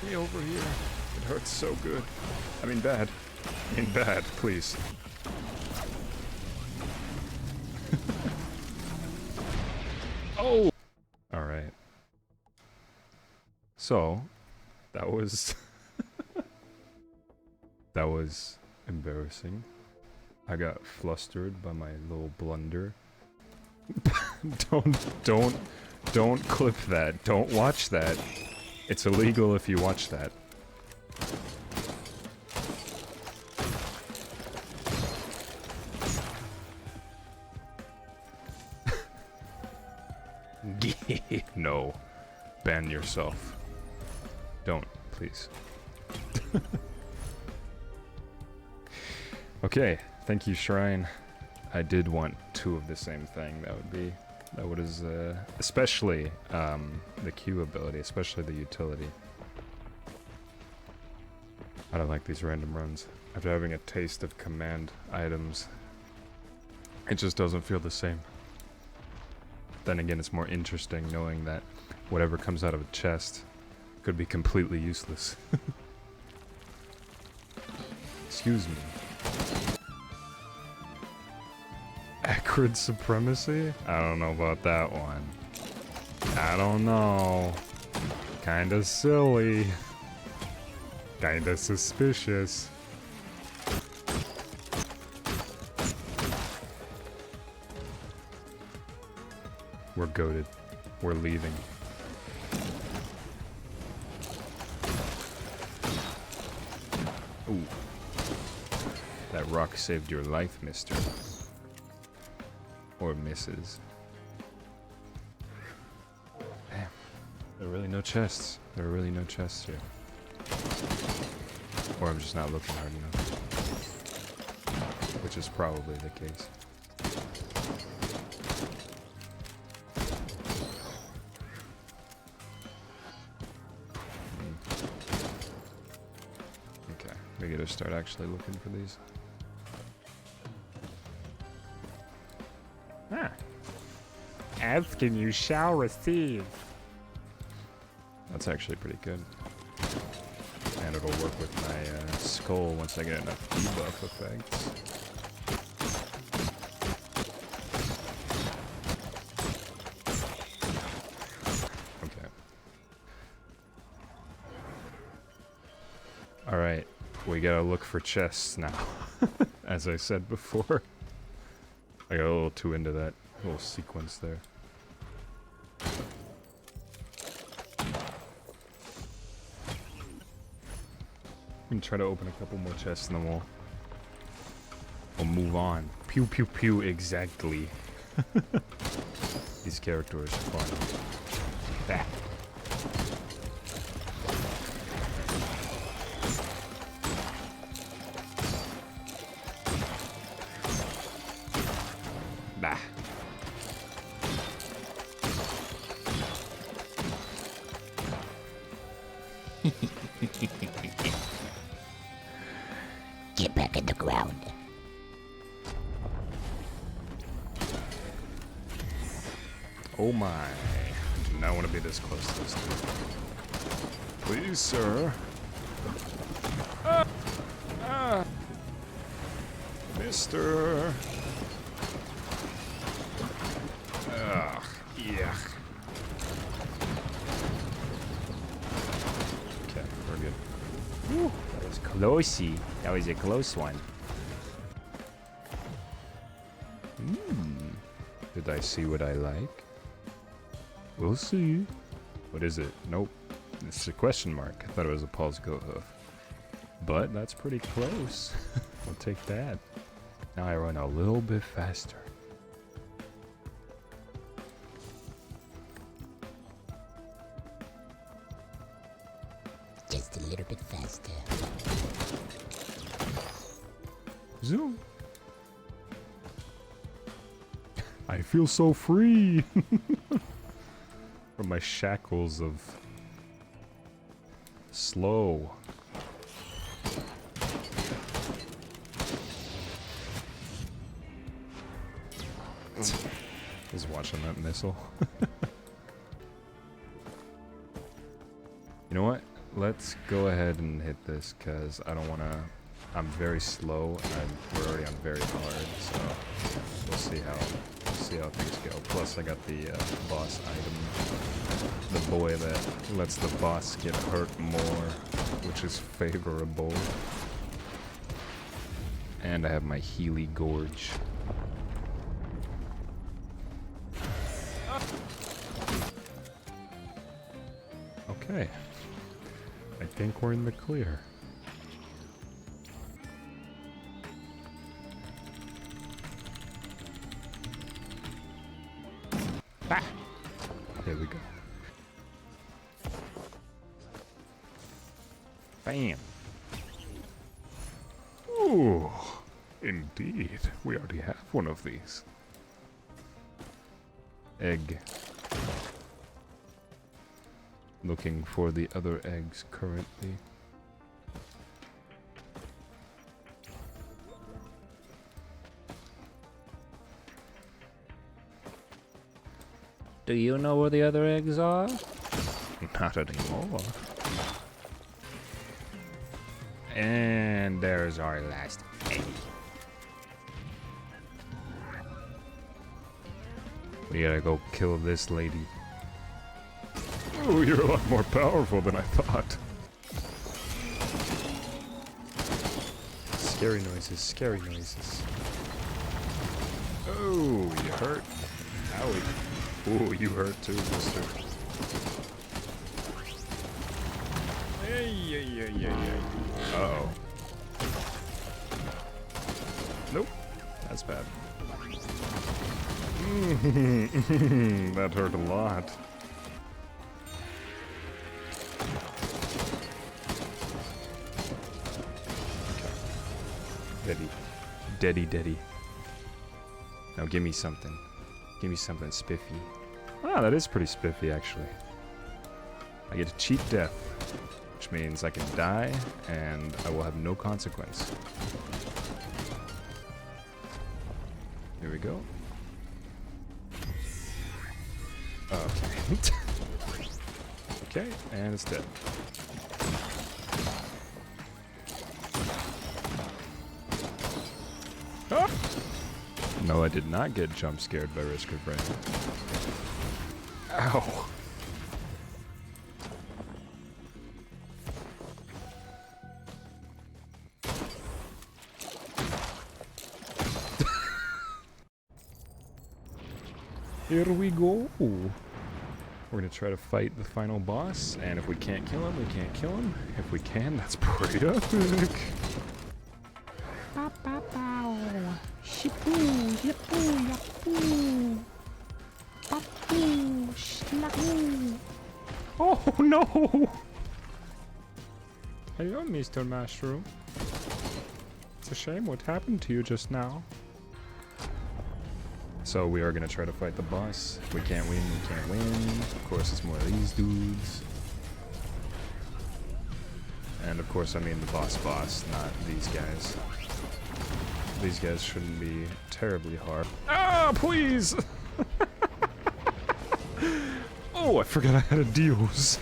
me over here. It hurts so good. I mean bad. I mean bad, please. Oh! Alright. So, that was... that was embarrassing. I got flustered by my little blunder. Don't clip that. Don't watch that. It's illegal if you watch that. No. Ban yourself. Don't, please. Okay, thank you, Shrine. I did want two of the same thing. That would is especially the Q ability, especially the utility. I don't like these random runs. After having a taste of command items, it just doesn't feel the same. Then again, it's more interesting knowing that whatever comes out of a chest could be completely useless. Excuse me. Acrid supremacy? I don't know about that one. I don't know. Kinda silly. Kinda suspicious. We're goated. We're leaving. Ooh. That rock saved your life, mister. Or misses. Damn. There are really no chests. There are really no chests here. Or I'm just not looking hard enough. Which is probably the case. Okay, we gotta start actually looking for these. Ah. Ask and you shall receive. That's actually pretty good. And it'll work with my skull once I get enough debuff effects. Okay. Alright, we gotta look for chests now. As I said before. I got a little too into that little sequence there. I'm gonna try to open a couple more chests and then we'll move on. Pew pew pew exactly. These characters are fun. That. Nah. Get back in the ground. Oh my. I do not want to be this close to this dude. Please, sir. Mister. Ugh. Yeah. Okay, we're good. Whew, that was closey. That was a close one. Did I see what I like? We'll see. What is it? Nope. It's a question mark. I thought it was a Paul's goat hoof. But that's pretty close. I'll take that. Now I run a little bit faster. Just a little bit faster. Zoom. I feel so free from my shackles of slow. Just watching that missile. You know what? let's go ahead and hit this, because I don't want to... I'm very slow, and we're already on very hard, so we'll see how things go. Plus, I got the boss item, the boy that lets the boss get hurt more, which is favorable. And I have my Healy Gorge. Okay. I think we're in the clear. Ah! There we go. Bam! Ooh, indeed. We already have one of these. Egg. Looking for the other eggs currently. Do you know where the other eggs are? Not anymore. And there's our last egg. We gotta go kill this lady. Oh, you're a lot more powerful than I thought. Scary noises, scary noises. Oh, you hurt. Owie. Oh, you hurt too, mister. Uh-oh. Nope. That's bad. That hurt a lot. Deddy. Now give me something. Give me something spiffy. Ah, that is pretty spiffy, actually. I get to cheat death, which means I can die, and I will have no consequence. Here we go. Okay. Okay, and it's dead. Ah! No, I did not get jump scared by Risk of Rain. Ow! Here we go! We're gonna try to fight the final boss, and if we can't kill him, we can't kill him. If we can, that's pretty epic! Oh no! Hello, Mr. Mushroom. It's a shame what happened to you just now. So we are gonna try to fight the boss. If we can't win, we can't win. Of course, it's more of these dudes. And of course, I mean the boss, not these guys. These guys shouldn't be terribly hard. Ah, please! Oh, I forgot I had a Dios.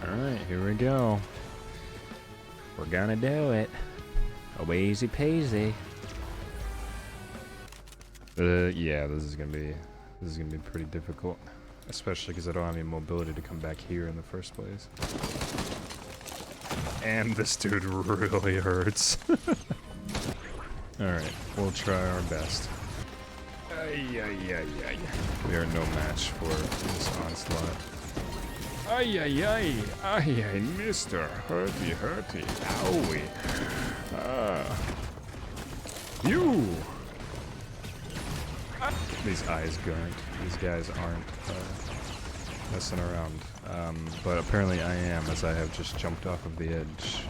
Alright, here we go. We're gonna do it. Oh, easy peasy. Yeah, this is gonna be pretty difficult. Especially because I don't have any mobility to come back here in the first place. And this dude really hurts. Alright, we'll try our best. We are no match for this onslaught. Ay, mister. Hurty. Owie. You! These eyes aren't. These guys aren't messing around. But apparently I am, as I have just jumped off of the edge.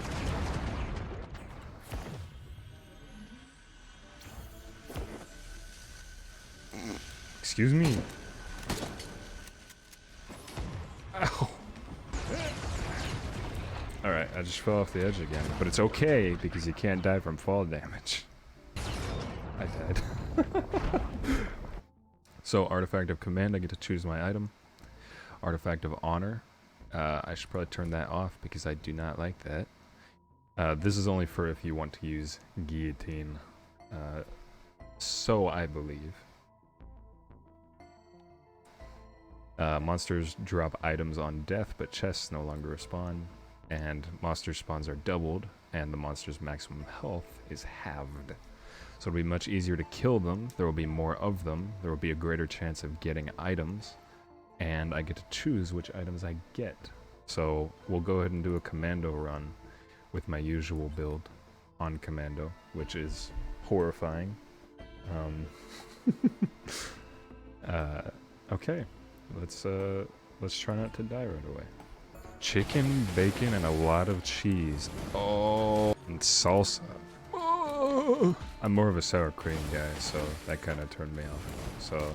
Excuse me. Ow. Alright, I just fell off the edge again. But it's okay, because you can't die from fall damage. I died. So, Artifact of Command, I get to choose my item. Artifact of Honor. I should probably turn that off because I do not like that. This is only for if you want to use guillotine. So I believe. Monsters drop items on death, but chests no longer respawn. And monster spawns are doubled, and the monster's maximum health is halved. So it'll be much easier to kill them, there will be more of them, there will be a greater chance of getting items, and I get to choose which items I get. So we'll go ahead and do a commando run with my usual build on commando, which is horrifying. Okay, let's try not to die right away. Chicken, bacon, and a lot of cheese. Oh, and salsa. Oh. I'm more of a sour cream guy, so that kind of turned me off. So,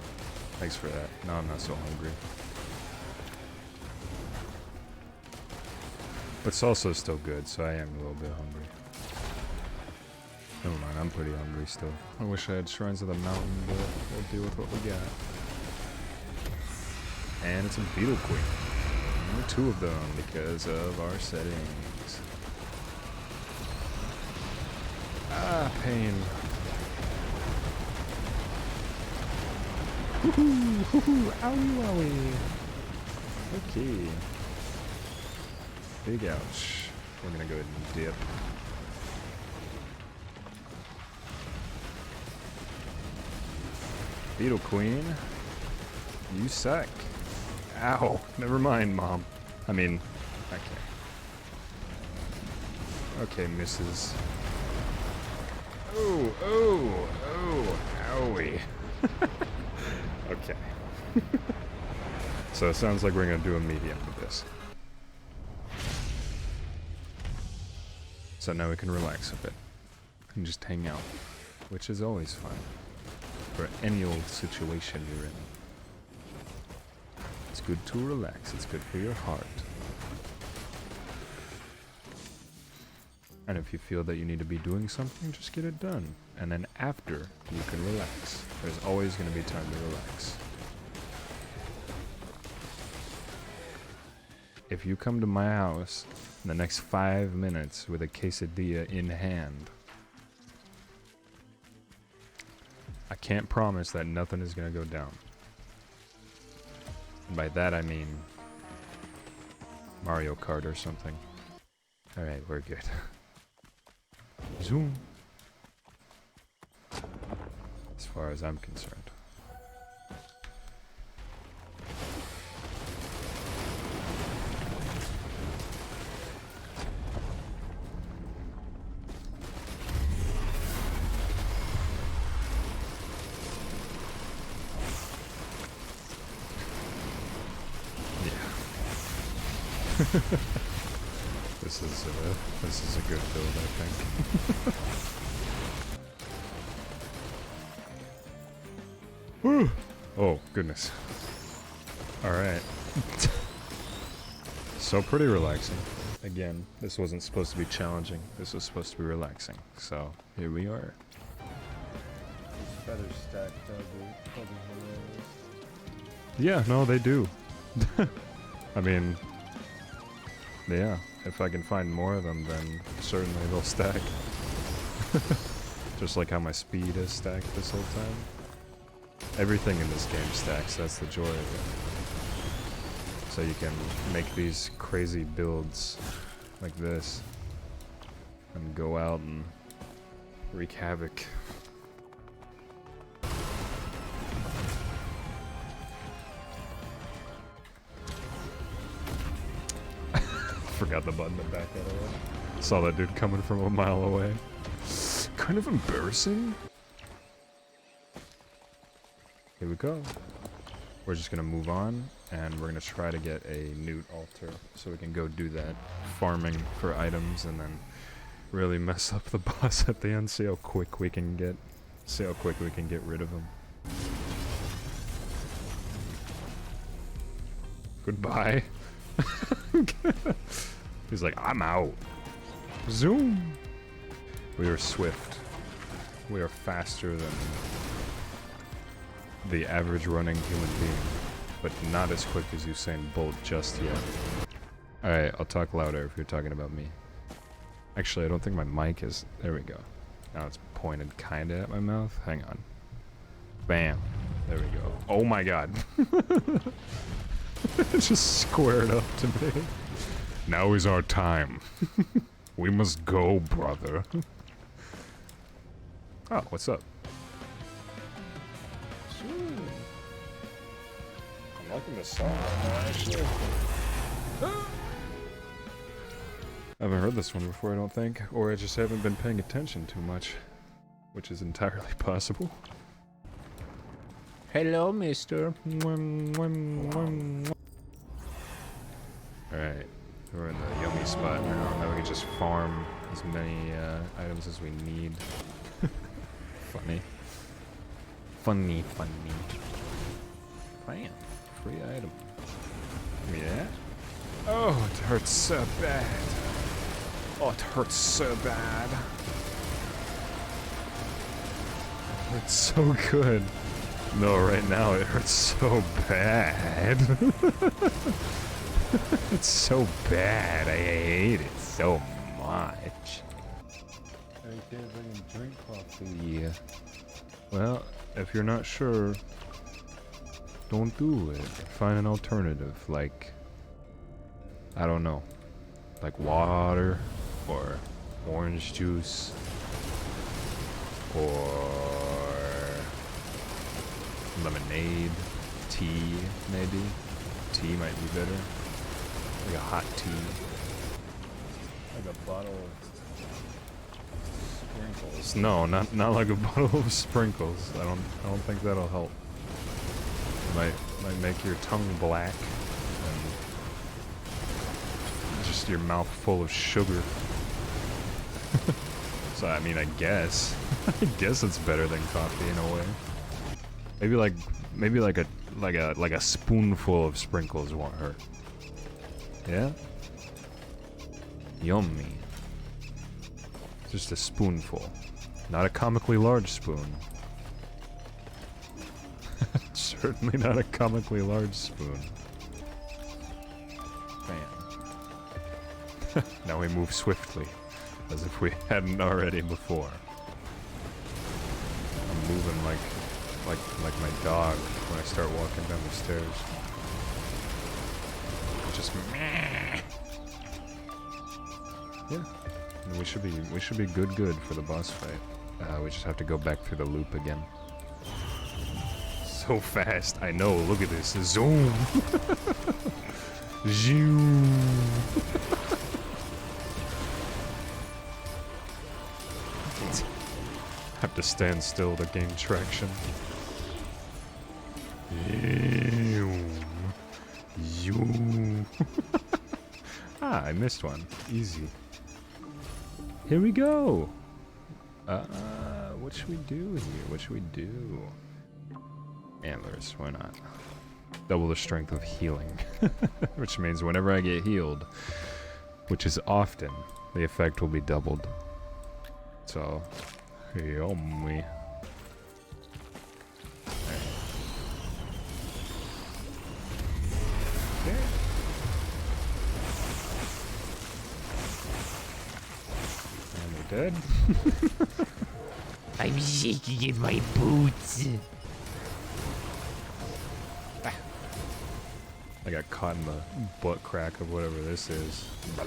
thanks for that. Now I'm not so hungry. But salsa is still good, so I am a little bit hungry. Never mind, I'm pretty hungry still. I wish I had Shrines of the Mountain, but we'll deal with what we got. And it's a Beetle Queen. Only 2 of them because of our settings. Ah, pain. Woohoo! Woohoo! Owie wowie! Okay. Big ouch. We're gonna go ahead and dip. Beetle Queen, you suck. Ow. Never mind, Mom. I mean, okay. Okay, missus. Oh, oh, oh, owie. Okay. So it sounds like we're gonna do a medium with this. So now we can relax a bit and just hang out, which is always fun for any old situation you're in. It's good to relax, it's good for your heart. And if you feel that you need to be doing something, just get it done. And then after, you can relax. There's always going to be time to relax. If you come to my house in the next 5 minutes with a quesadilla in hand, I can't promise that nothing is going to go down. And by that I mean Mario Kart or something. Alright, we're good. Zoom. As far as I'm concerned. This is a good build, I think. Whew. Oh goodness. All right. So pretty relaxing. Again, this wasn't supposed to be challenging. This was supposed to be relaxing. So here we are. Feathers stacked up. Yeah, no, they do. I mean, yeah, if I can find more of them, then certainly they'll stack. Just like how my speed is stacked this whole time. Everything in this game stacks, that's the joy of it. So you can make these crazy builds like this and go out and wreak havoc. Forgot the button to back out of it. Saw that dude coming from a mile away. Kind of embarrassing. Here we go. We're just gonna move on, and we're gonna try to get a newt altar so we can go do that farming for items and then really mess up the boss at the end. See how quick we can get rid of him. Goodbye. He's like, I'm out. Zoom. We are swift. We are faster than the average running human being, but not as quick as Usain Bolt just yet. Alright, I'll talk louder if you're talking about me. Actually, I don't think my mic is... There we go. Now it's pointed kinda at my mouth. Hang on. Bam. There we go. Oh my god. It just squared up to me. Now is our time. We must go, brother. Oh, what's up? I'm liking this song actually. I haven't heard this one before, I don't think. Or I just haven't been paying attention too much. Which is entirely possible. Hello, mister. Alright. We're in the yummy spot now. Now we can just farm as many items as we need. Funny. Funny. Bam. Free item. Yeah. Oh, it hurts so bad. Oh, it hurts so bad. It hurts so good. No, right now it hurts so bad. It's so bad. I hate it so much. I can't bring drink coffee. Yeah. Well, if you're not sure, don't do it. Find an alternative, like, I don't know, like water, or orange juice, or lemonade, tea, maybe. Tea might be better. Like a hot tea. Like a bottle of sprinkles. No, not like a bottle of sprinkles. I don't think that'll help. Might make your tongue black and just your mouth full of sugar. So I mean, I guess it's better than coffee in a way. Maybe like a spoonful of sprinkles won't hurt. Yeah? Yummy. Just a spoonful. Not a comically large spoon. Certainly not a comically large spoon. Bam. Now we move swiftly, as if we hadn't already before. I'm moving like my dog when I start walking down the stairs. Just meh. Yeah. And we should be good for the boss fight. We just have to go back through the loop again. So fast, I know. Look at this. Zoom. Zoom. Have to stand still to gain traction. Zoom. Ah, I missed one. Easy. Here we go. What should we do here? What should we do? Antlers, why not? Double the strength of healing. Which means whenever I get healed, which is often, the effect will be doubled. So, yummy. Okay. And we're dead. I'm shaking in my boots. I got caught in the butt crack of whatever this is. I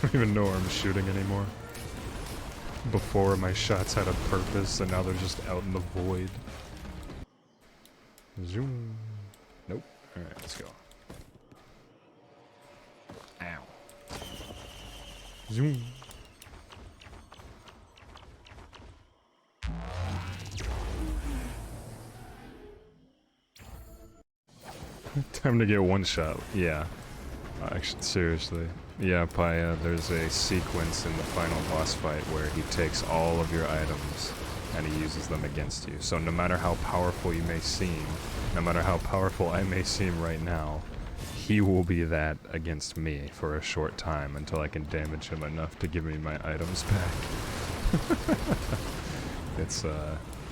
don't even know where I'm shooting anymore. Before, my shots had a purpose, and now they're just out in the void. Zoom. Nope. Alright, let's go. Ow. Zoom. Time to get one shot. Yeah. Actually, seriously. Yeah, Paya, there's a sequence in the final boss fight where he takes all of your items and he uses them against you. So no matter how powerful you may seem, no matter how powerful I may seem right now, he will be that against me for a short time until I can damage him enough to give me my items back.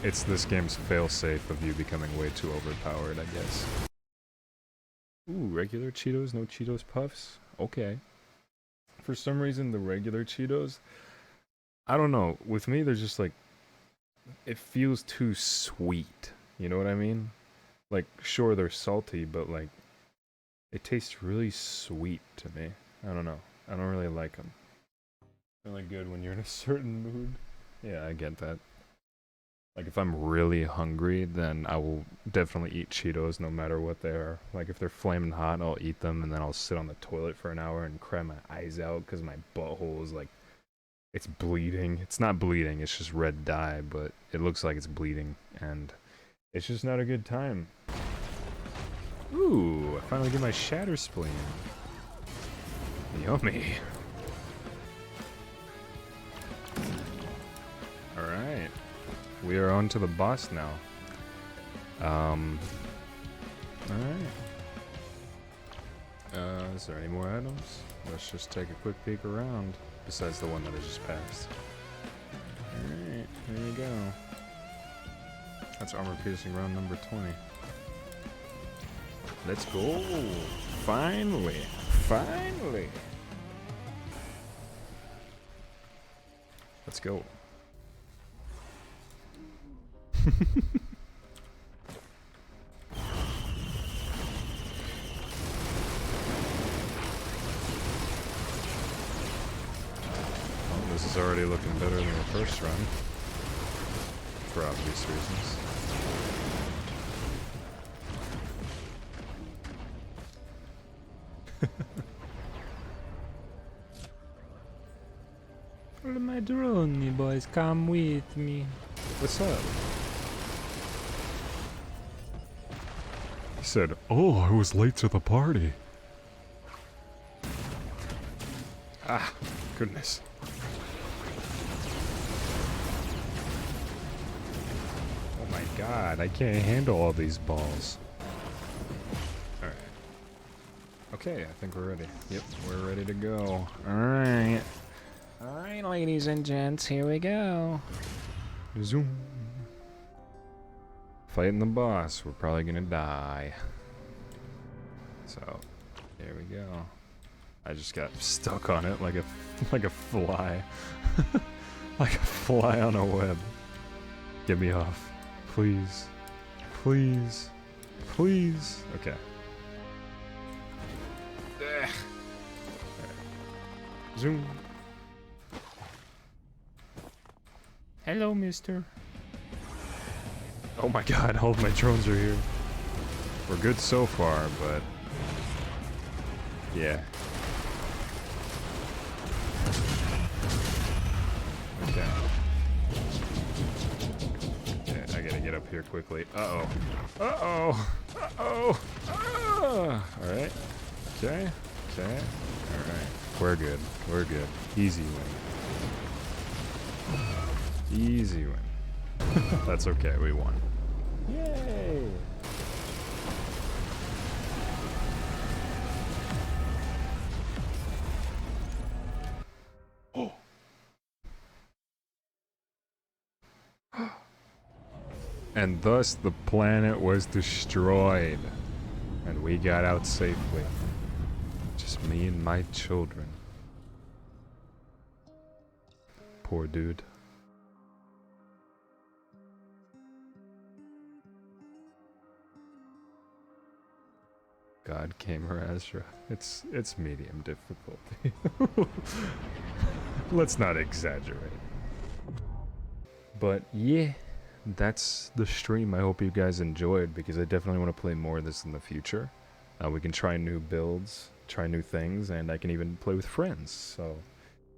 It's this game's failsafe of you becoming way too overpowered, I guess. Ooh, regular Cheetos, no Cheetos Puffs? Okay. For some reason, the regular Cheetos, I don't know. With me, they're just like, it feels too sweet. You know what I mean? Like, sure, they're salty, but like, it tastes really sweet to me. I don't know. I don't really like them. Really good when you're in a certain mood. Yeah, I get that. Like, if I'm really hungry, then I will definitely eat Cheetos no matter what they are. Like, if they're flaming hot, I'll eat them, and then I'll sit on the toilet for an hour and cry my eyes out because my butthole is, like, it's bleeding. It's not bleeding, it's just red dye, but it looks like it's bleeding, and it's just not a good time. Ooh, I finally get my shatter spleen. Yummy. Alright. We are on to the boss now. Alright. Is there any more items? Let's just take a quick peek around, besides the one that I just passed. Alright, here we go. That's armor piercing round number 20. Let's go! Finally! Finally! Let's go. Well, this is already looking better than the first run. For obvious reasons. Follow my drone, you boys. Come with me. What's up? He said, "Oh, I was late to the party." Ah, goodness. Oh my god, I can't handle all these balls. Alright. Okay, I think we're ready. Yep, we're ready to go. Alright. Alright, ladies and gents, here we go. Zoom. Fighting the boss, we're probably gonna die. So, here we go. I just got stuck on it like a fly. Like a fly on a web. Get me off. Please. Please. Please. Okay. Right. Zoom. Hello, mister. Oh my god, all of my drones are here. We're good so far, but... yeah. Okay. Okay, I gotta get up here quickly. Uh-oh. Uh-oh! Uh-oh! Ah! Alright. Okay. Okay. Alright. We're good. We're good. Easy win. Easy win. That's okay, we won. Yay! Oh! And thus the planet was destroyed. And we got out safely. Just me and my children. Poor dude. God CptAsraVT. It's medium difficulty. Let's not exaggerate. But yeah, that's the stream. I hope you guys enjoyed, because I definitely want to play more of this in the future. We can try new builds, try new things, and I can even play with friends. So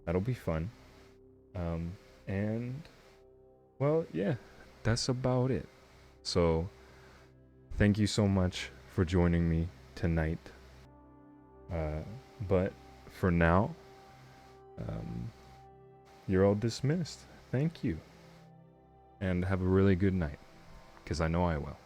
that'll be fun. And well, yeah, that's about it. So thank you so much for joining me tonight. But for now, you're all dismissed. Thank you. And have a really good night, because I know I will.